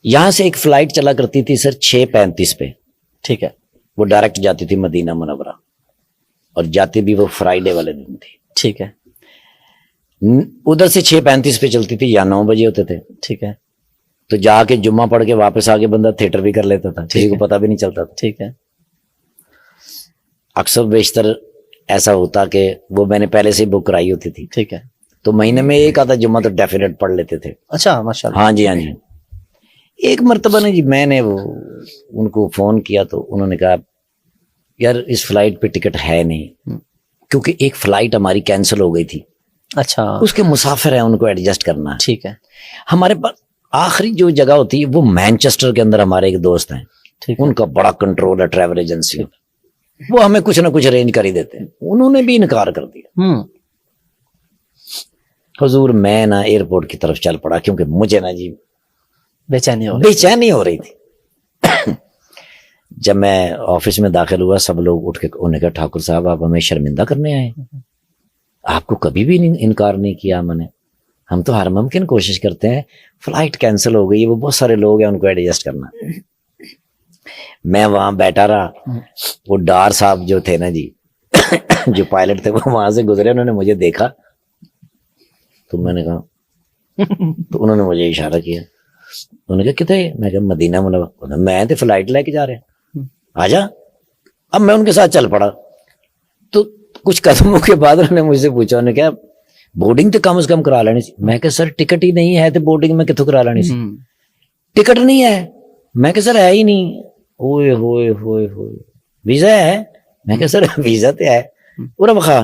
यहां से एक फ्लाइट चला करती थी सर 6:35 पे, ठीक है, वो डायरेक्ट जाती थी मदीना मुनव्वरा, और जाती भी वो फ्राइडे वाले दिन थी। ठीक है, उधर से 6:35 पे चलती थी या 9 बजे होते थे। ठीक है, तो जाके जुम्मा पढ़ के वापस आके बंदा थिएटर भी कर लेता था, किसी को पता भी नहीं चलता था। ठीक है, अक्सर बेशतर ऐसा होता कि वो मैंने पहले से ही बुक कराई होती थी, ठीक है। तो महीने में एक आधा जुम्मा तो डेफिनेट पढ़ लेते थे। अच्छा, माशाल्लाह। हाँ जी, हाँ जी। एक मर्तबा ने जी मैंने वो उनको फोन किया तो उन्होंने कहा यार इस फ्लाइट पे टिकट है नहीं, क्योंकि एक फ्लाइट हमारी कैंसिल हो गई थी। अच्छा, उसके मुसाफिर हैं, उनको एडजस्ट करना है। ठीक है, हमारे पास आखिरी जो जगह होती है वो मैनचेस्टर के अंदर हमारे एक दोस्त हैं, ठीक है, उनका बड़ा कंट्रोल है ट्रैवल एजेंसी, वो हमें कुछ ना कुछ अरेंज कर ही देते हैं। उन्होंने भी इनकार कर दिया। हुजूर मैं ना एयरपोर्ट की तरफ चल पड़ा, क्योंकि मुझे ना जी बेचैनी हो रही थी। जब मैं ऑफिस में दाखिल हुआ, सब लोग उठ के उन्होंने कहा ठाकुर साहब आप हमें शर्मिंदा करने आए, आपको कभी भी इनकार नहीं किया मैंने, हम तो हर मुमकिन कोशिश करते हैं, फ्लाइट कैंसिल हो गई है, वो बहुत सारे लोग हैं उनको एडजस्ट करना। मैं वहां बैठा रहा, वो डार साहब जो थे ना जी जो पायलट थे, वो वहां से गुजरे, उन्होंने मुझे देखा तो मैंने कहा तो उन्होंने मुझे इशारा किया, उन्होंने कहा कितने, मैं कहा मदीना मुनव्वरा, मैं तो फ्लाइट लेके जा रहे हैं आजा। अब मैं उनके साथ चल पड़ा, तो कुछ कदमों के बाद उन्होंने मुझसे पूछा, उन्होंने कहा बोर्डिंग तो कम से कम करा लेनी सी। मैं कहा सर टिकट ही नहीं है तो बोर्डिंग में कितों करा लेनी सी, टिकट नहीं है। मैं कहा सर है ही नहीं। ओए होए होए होए, वीजा है? मैं कहा सर वीजा तो है। पूरा बखा।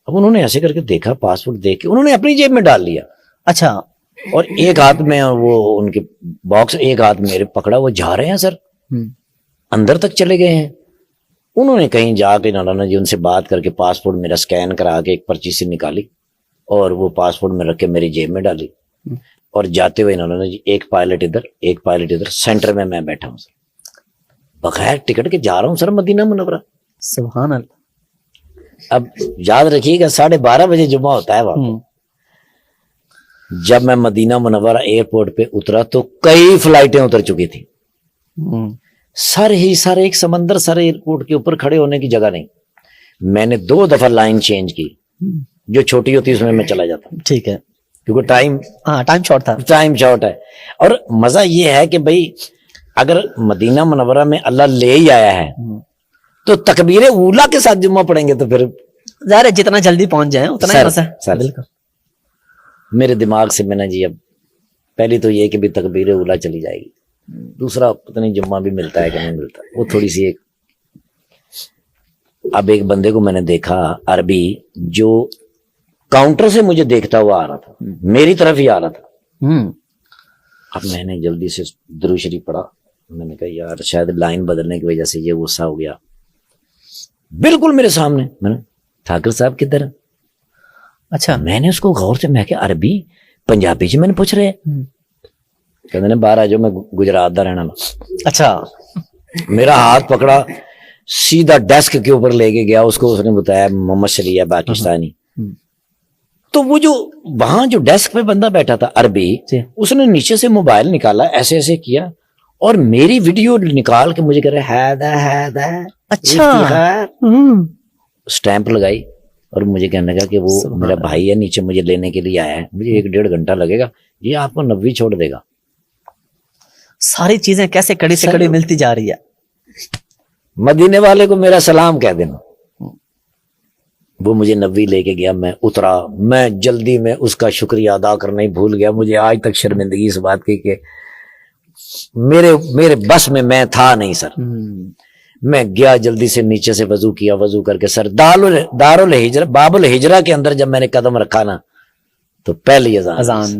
अब उन्होंने ऐसे करके देखा, पासपोर्ट देख के उन्होंने अपनी जेब में डाल लिया। अच्छा, और एक हाथ में वो उनके बॉक्स, एक हाथ मेरे पकड़ा, वो जा रहे हैं सर, अंदर तक चले गए हैं। उन्होंने कहीं जाके नाना जी उनसे बात करके पासपोर्ट मेरा स्कैन करा के एक पर्ची से निकाली और वो पासपोर्ट में रख के मेरी जेब में डाली। और जाते हुए नाना जी एक पायलट इधर एक पायलट इधर, सेंटर में मैं बैठा हूं सर, बगैर टिकट के जा रहा हूं सर मदीना मुनव्वरा। सुभान अल्लाह। अब याद रखिएगा 12:30 बजे जुम्मा होता है वहां। जब मैं मदीना मुनव्वरा एयरपोर्ट पे उतरा तो कई फ्लाइटें उतर चुकी थी। सर ही सर एक समंदर सर एयरपोर्ट के ऊपर खड़े होने की जगह नहीं। मैंने 2 दफा लाइन चेंज की, जो छोटी होती उसमें मैं चला जाता। ठीक है, क्योंकि टाइम शॉर्ट था। टाइम शॉर्ट है। और मजा ये है कि भाई अगर मदीना मुनव्वरा में अल्लाह ले ही आया है तो तकबीर ऊला के साथ जुम्मा पढ़ेंगे तो फिर ज़ाहिर है जितना जल्दी पहुंच जाए उतना ही मजा है। बिल्कुल। मेरे दिमाग से मैंने जी, अब पहली तो ये कि भी तकबीर ऊला चली जाएगी, दूसरा पता नहीं जुम्मा भी मिलता है कि नहीं मिलता, वो थोड़ी सी एक। अब एक बंदे को मैंने देखा अरबी, जो काउंटर से मुझे देखता हुआ आ रहा था, मेरी तरफ ही आ रहा था। अब मैंने जल्दी से दुरूद शरीफ पढ़ा। मैंने कहा यार शायद लाइन बदलने की वजह से ये गुस्सा हो गया। बिल्कुल मेरे सामने, मैंने ठाकुर साहब किधर? अच्छा, मैंने उसको गौर से, मैं क्या अरबी पंजाबी जी मैंने पूछ रहे, कहते ने बाहर आ जाओ, मैं गुजरात दा रहना। अच्छा, मेरा हाथ पकड़ा, सीधा डेस्क के ऊपर लेके गया, उसको उसने बताया मोहम्मद शरीया पाकिस्तानी। तो वो जो वहां जो डेस्क पे बंदा बैठा था अरबी, उसने नीचे से मोबाइल निकाला, ऐसे ऐसे किया और मेरी वीडियो निकाल के मुझे कह रहा है। अच्छा, स्टैंप लगाई और मुझे कहने लगा कि वो मेरा भाई है, नीचे मुझे लेने के लिए आया है, मुझे 1-1.5 घंटा लगेगा, ये आपको 90 छोड़ देगा। सारी चीजें कैसे कड़ी से कड़ी मिलती जा रही है। मदीने वाले को मेरा सलाम कह देना। वो मुझे 90 लेके गया, मैं उतरा, मैं जल्दी में उसका शुक्रिया अदा करना ही भूल गया। मुझे आज तक शर्मिंदगी इस बात की कि मेरे बस में मैं था नहीं सर। मैं गया जल्दी से, नीचे से वजू किया, वजू करके सर दारुल हिजरा बाबुल हिजरा के अंदर जब मैंने कदम रखा ना तो पहली अजान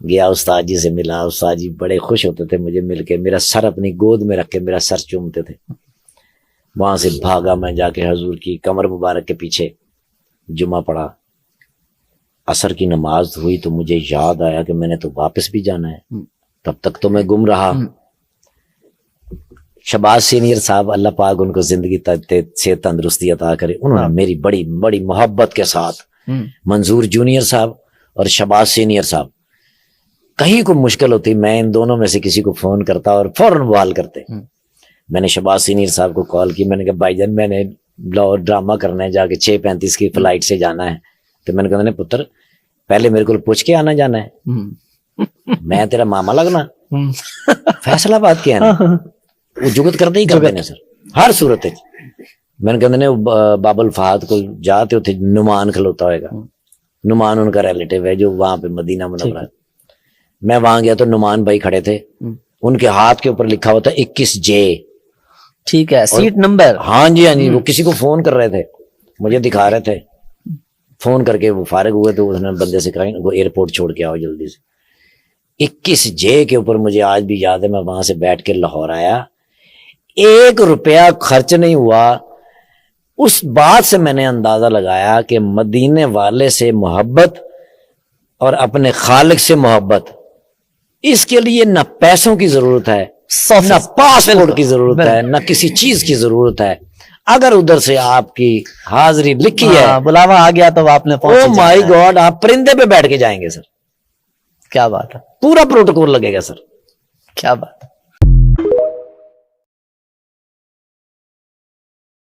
गया, उस्ताद जी से मिला। उस्ताद जी बड़े खुश होते थे मुझे मिलके, मेरा सर अपनी गोद में रख के मेरा सर चूमते थे। वहां से भागा मैं जाके हजूर की कमर मुबारक के पीछे जुमा पढ़ा। असर की नमाज हुई तो मुझे याद आया कि मैंने तो वापस भी जाना है। तब तक तो मैं गुम रहा। शबाज सीनियर साहब, अल्लाह पाक उनको जिंदगी से तंदुरुस्ती अता करे, उन्होंने मेरी बड़ी बड़ी मोहब्बत के साथ, मंजूर जूनियर साहब और शबाज सीनियर साहब, कहीं को मुश्किल होती, मैं इन दोनों में से किसी को फोन करता और फौरन बहाल करते। मैंने शहबाज सीनियर साहब को कॉल की, मैंने कहा भाईजान मैंने ड्रामा करना है, जाके 6:35 की फ्लाइट से जाना है। तो मैंने कहा पुत्र पहले मेरे को पूछ के आना जाना है, मैं तेरा मामा लगना, फैसलाबाद के है ना, वो जुगत करते ही करते ने सर हर सूरत है। मैंने कहते बाबुल फहद को जाते उथे नुमान खलोता होएगा, नुमान उनका रिलेटिव है जो वहां पे मदीना मुनव्वरा। मैं वहां गया तो नुमान भाई खड़े थे, उनके हाथ के ऊपर लिखा हुआ था 21J। ठीक है, सीट नंबर। हाँ जी, वो किसी को फोन कर रहे थे, मुझे दिखा रहे थे, फोन करके वो फारिग हुए तो उसने बंदे से कहा वो एयरपोर्ट छोड़ के आओ जल्दी से। 21J के ऊपर मुझे आज भी याद है, मैं वहां से बैठ के लाहौर आया, 1 रुपया खर्च नहीं हुआ। उस बात से मैंने अंदाजा लगाया कि मदीने वाले से मोहब्बत और अपने खालिक से मोहब्बत, इसके लिए न पैसों की जरूरत है, न पासपोर्ट की जरूरत है, न किसी चीज की जरूरत है। अगर उधर से आपकी हाजिरी लिखी है, बुलावा आ गया तो आपने ओ माय गॉड, आप परिंदे पे बैठ के जाएंगे सर। क्या बात है, पूरा प्रोटोकॉल लगेगा सर। क्या बात है।